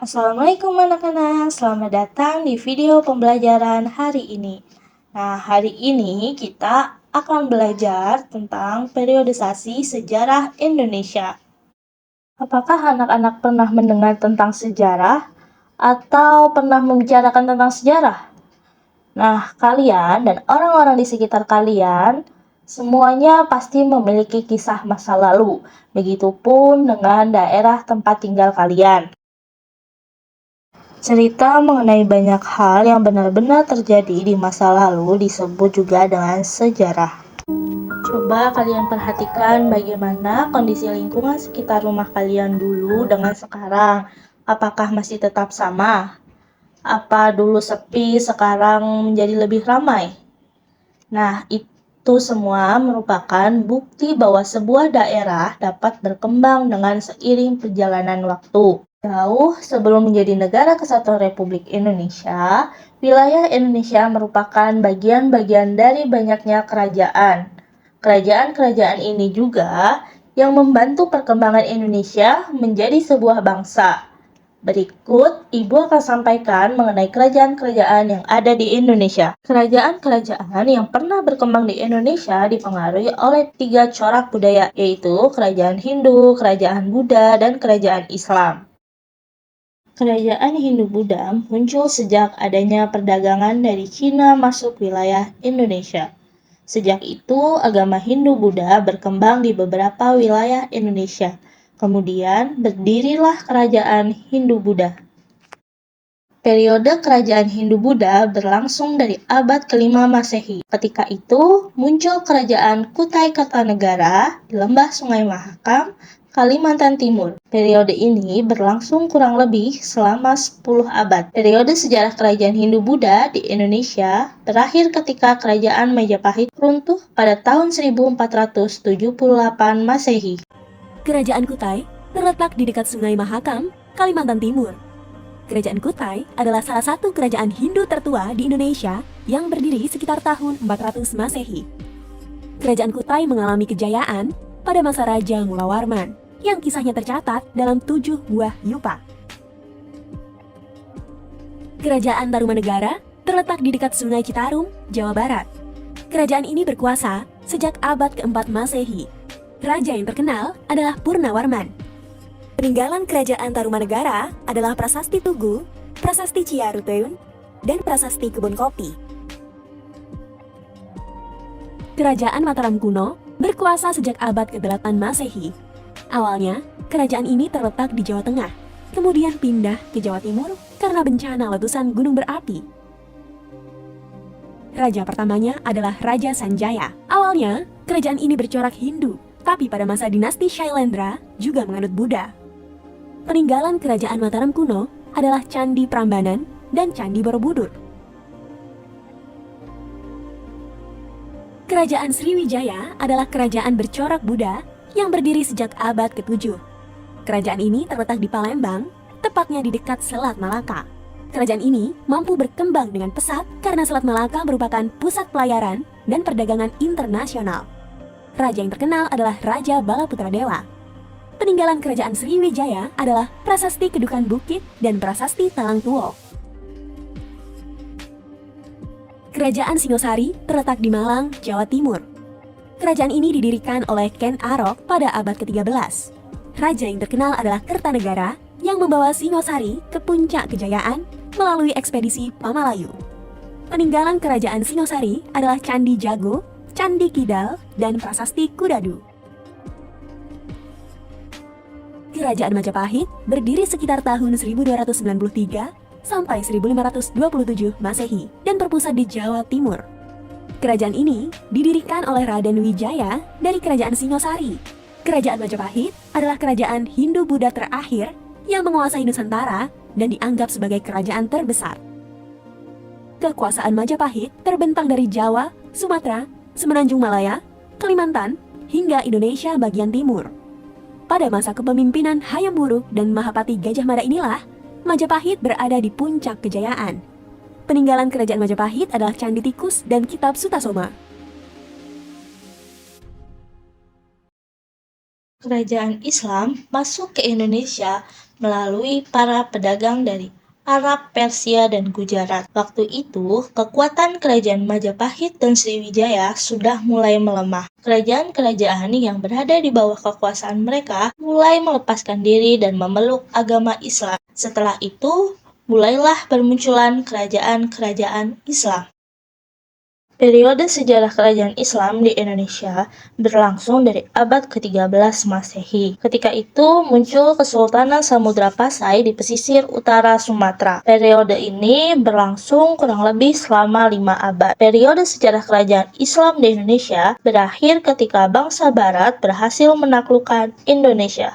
Assalamualaikum anak-anak, selamat datang di video pembelajaran hari ini. Nah, hari ini kita akan belajar tentang periodisasi sejarah Indonesia. Apakah anak-anak pernah mendengar tentang sejarah atau pernah membicarakan tentang sejarah? Nah, kalian dan orang-orang di sekitar kalian semuanya pasti memiliki kisah masa lalu. Begitupun dengan daerah tempat tinggal kalian. Cerita mengenai banyak hal yang benar-benar terjadi di masa lalu disebut juga dengan sejarah. Coba kalian perhatikan bagaimana kondisi lingkungan sekitar rumah kalian dulu dengan sekarang. Apakah masih tetap sama? Apa dulu sepi, sekarang menjadi lebih ramai? Nah, itu semua merupakan bukti bahwa sebuah daerah dapat berkembang dengan seiring perjalanan waktu. Jauh sebelum menjadi negara kesatuan Republik Indonesia, wilayah Indonesia merupakan bagian-bagian dari banyaknya kerajaan. Kerajaan-kerajaan ini juga yang membantu perkembangan Indonesia menjadi sebuah bangsa. Berikut, Ibu akan sampaikan mengenai kerajaan-kerajaan yang ada di Indonesia. Kerajaan-kerajaan yang pernah berkembang di Indonesia dipengaruhi oleh 3 corak budaya, yaitu Kerajaan Hindu, Kerajaan Buddha, dan Kerajaan Islam. Kerajaan Hindu-Buddha muncul sejak adanya perdagangan dari Cina masuk wilayah Indonesia. Sejak itu, agama Hindu-Buddha berkembang di beberapa wilayah Indonesia. Kemudian, berdirilah Kerajaan Hindu-Buddha. Periode Kerajaan Hindu-Buddha berlangsung dari abad ke-5 Masehi. Ketika itu, muncul Kerajaan Kutai Kartanegara di Lembah Sungai Mahakam, Kalimantan Timur. Periode ini berlangsung kurang lebih selama 10 abad. Periode sejarah Kerajaan Hindu-Buddha di Indonesia berakhir ketika Kerajaan Majapahit runtuh pada tahun 1478 Masehi. Kerajaan Kutai terletak di dekat Sungai Mahakam, Kalimantan Timur. Kerajaan Kutai adalah salah satu kerajaan Hindu tertua di Indonesia yang berdiri sekitar tahun 400 Masehi. Kerajaan Kutai mengalami kejayaan pada masa Raja Mulawarman, yang kisahnya tercatat dalam 7 buah yupa. Kerajaan Tarumanegara terletak di dekat Sungai Citarum, Jawa Barat. Kerajaan ini berkuasa sejak abad ke-4 Masehi. Raja yang terkenal adalah Purnawarman. Peninggalan Kerajaan Tarumanegara adalah Prasasti Tugu, Prasasti Ciaruteun, dan Prasasti Kebun Kopi. Kerajaan Mataram kuno berkuasa sejak abad ke-8 Masehi. Awalnya, kerajaan ini terletak di Jawa Tengah, kemudian pindah ke Jawa Timur karena bencana letusan gunung berapi. Raja pertamanya adalah Raja Sanjaya. Awalnya, kerajaan ini bercorak Hindu, tapi pada masa dinasti Shailendra juga menganut Buddha. Peninggalan Kerajaan Mataram kuno adalah Candi Prambanan dan Candi Borobudur. Kerajaan Sriwijaya adalah kerajaan bercorak Buddha yang berdiri sejak abad ke-7. Kerajaan ini terletak di Palembang, tepatnya di dekat Selat Malaka. Kerajaan ini mampu berkembang dengan pesat karena Selat Malaka merupakan pusat pelayaran dan perdagangan internasional. Raja yang terkenal adalah Raja Balaputradewa. Peninggalan Kerajaan Sriwijaya adalah Prasasti Kedukan Bukit dan Prasasti Talang Tuo. Kerajaan Singosari terletak di Malang, Jawa Timur. Kerajaan ini didirikan oleh Ken Arok pada abad ke-13. Raja yang terkenal adalah Kertanegara yang membawa Singosari ke puncak kejayaan melalui ekspedisi Pamalayu. Peninggalan Kerajaan Singosari adalah Candi Jago, Candi Kidal, dan Prasasti Kudadu. Kerajaan Majapahit berdiri sekitar tahun 1293 sampai 1527 Masehi dan berpusat di Jawa Timur. Kerajaan ini didirikan oleh Raden Wijaya dari Kerajaan Singosari. Kerajaan Majapahit adalah kerajaan Hindu-Buddha terakhir yang menguasai Nusantara dan dianggap sebagai kerajaan terbesar. Kekuasaan Majapahit terbentang dari Jawa, Sumatera, Semenanjung Malaya, Kalimantan, hingga Indonesia bagian timur. Pada masa kepemimpinan Hayam Wuruk dan Mahapati Gajah Mada inilah, Majapahit berada di puncak kejayaan. Peninggalan Kerajaan Majapahit adalah Candi Tikus dan Kitab Sutasoma. Kerajaan Islam masuk ke Indonesia melalui para pedagang dari Arab, Persia, dan Gujarat. Waktu itu, kekuatan kerajaan Majapahit dan Sriwijaya sudah mulai melemah. Kerajaan-kerajaan yang berada di bawah kekuasaan mereka mulai melepaskan diri dan memeluk agama Islam. Setelah itu, mulailah bermunculan kerajaan-kerajaan Islam. Periode sejarah kerajaan Islam di Indonesia berlangsung dari abad ke-13 Masehi. Ketika itu muncul Kesultanan Samudra Pasai di pesisir utara Sumatera. Periode ini berlangsung kurang lebih selama 5 abad. Periode sejarah kerajaan Islam di Indonesia berakhir ketika bangsa Barat berhasil menaklukkan Indonesia.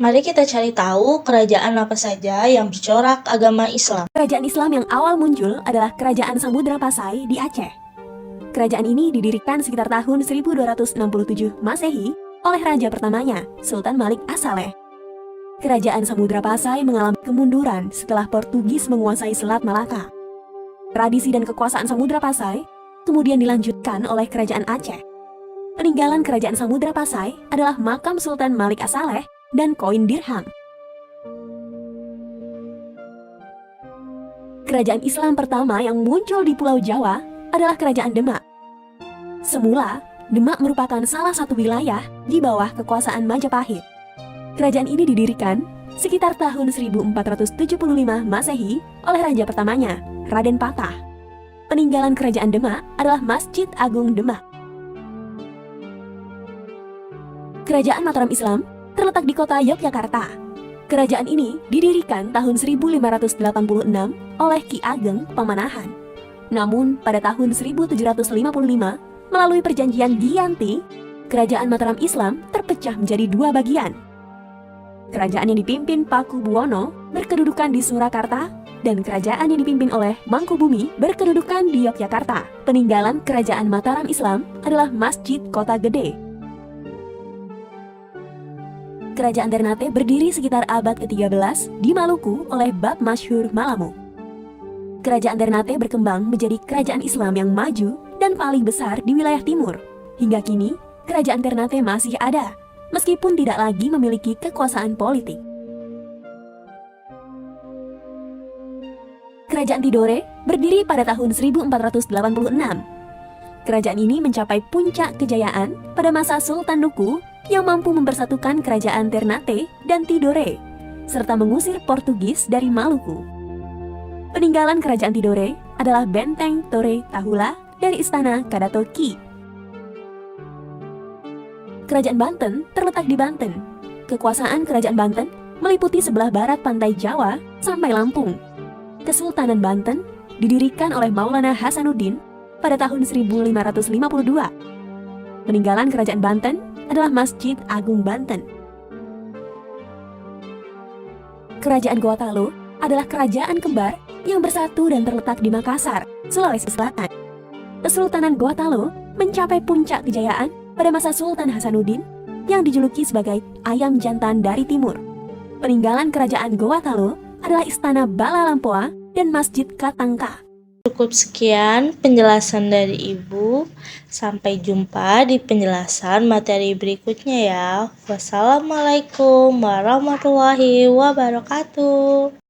Mari kita cari tahu kerajaan apa saja yang bercorak agama Islam. Kerajaan Islam yang awal muncul adalah Kerajaan Samudra Pasai di Aceh. Kerajaan ini didirikan sekitar tahun 1267 Masehi oleh raja pertamanya, Sultan Malik As-Saleh. Kerajaan Samudra Pasai mengalami kemunduran setelah Portugis menguasai Selat Malaka. Tradisi dan kekuasaan Samudra Pasai kemudian dilanjutkan oleh Kerajaan Aceh. Peninggalan Kerajaan Samudra Pasai adalah makam Sultan Malik As-Saleh dan koin dirham. Kerajaan Islam pertama yang muncul di Pulau Jawa adalah Kerajaan Demak. Semula, Demak merupakan salah satu wilayah di bawah kekuasaan Majapahit. Kerajaan ini didirikan sekitar tahun 1475 Masehi oleh raja pertamanya, Raden Patah. Peninggalan Kerajaan Demak adalah Masjid Agung Demak. Kerajaan Mataram Islam terletak di kota Yogyakarta. Kerajaan ini didirikan tahun 1586 oleh Ki Ageng Pamanahan. Namun, pada tahun 1755, melalui perjanjian Giyanti, Kerajaan Mataram Islam terpecah menjadi 2 bagian. Kerajaan yang dipimpin Paku Buwono berkedudukan di Surakarta, dan kerajaan yang dipimpin oleh Mangkubumi berkedudukan di Yogyakarta. Peninggalan Kerajaan Mataram Islam adalah Masjid Kota Gede. Kerajaan Ternate berdiri sekitar abad ke-13 di Maluku oleh Bab Masyhur Malamu. Kerajaan Ternate berkembang menjadi kerajaan Islam yang maju dan paling besar di wilayah timur. Hingga kini, kerajaan Ternate masih ada, meskipun tidak lagi memiliki kekuasaan politik. Kerajaan Tidore berdiri pada tahun 1486. Kerajaan ini mencapai puncak kejayaan pada masa Sultan Nuku yang mampu mempersatukan kerajaan Ternate dan Tidore, serta mengusir Portugis dari Maluku. Peninggalan Kerajaan Tidore adalah Benteng Tore Tahula dari Istana Kadatoki. Kerajaan Banten terletak di Banten. Kekuasaan Kerajaan Banten meliputi sebelah barat pantai Jawa sampai Lampung. Kesultanan Banten didirikan oleh Maulana Hasanuddin pada tahun 1552. Peninggalan Kerajaan Banten adalah Masjid Agung Banten. Kerajaan Gorontalo adalah kerajaan kembar yang bersatu dan terletak di Makassar, Sulawesi Selatan. Kesultanan Gorontalo mencapai puncak kejayaan pada masa Sultan Hasanuddin yang dijuluki sebagai ayam jantan dari timur. Peninggalan Kerajaan Gorontalo adalah Istana Bala Lampoa dan Masjid Katangka. Cukup sekian penjelasan dari Ibu. Sampai jumpa di penjelasan materi berikutnya ya. Wassalamualaikum warahmatullahi wabarakatuh.